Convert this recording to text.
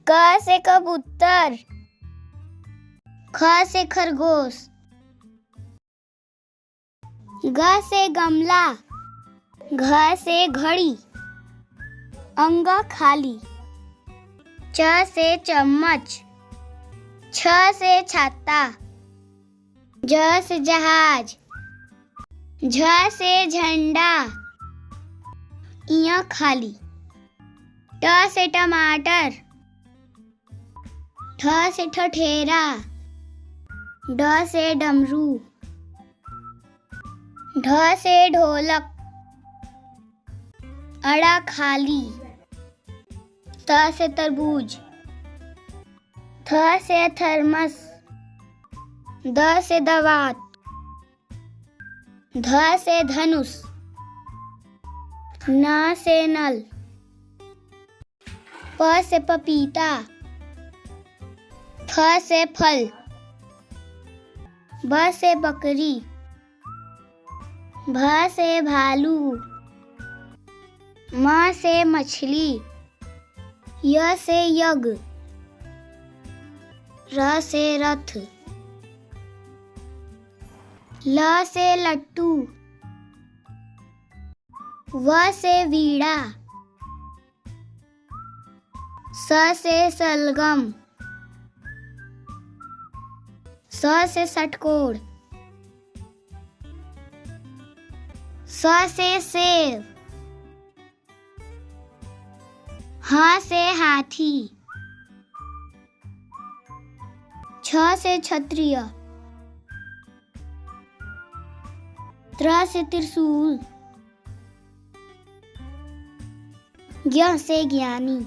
क से कबूतर, ख से खरगोश, ग से गमला, घ से घड़ी, अंग खाली, च से चम्मच, छ से छाता, ज से जहाज, झ से झंडा, इया खाली, ट से टमाटर, ठ से ठठेरा, ड से डमरू, ढ से ढोलक, अड़ा खाली, त से तरबूज, थ से थर्मस, द से दवात, ध से धनुष, न से नल, प से पपीता, फ से फल, ब से बकरी, भ से भालू, म से मछली, य से यज्ञ, र से रथ, ल से लट्टू, व से वीणा, स से सलगम, स से षटकोण, स से सेब, ह से हाथी, छ से क्षत्रिय, त्र से त्रिशूल, ज्ञ से ज्ञानी।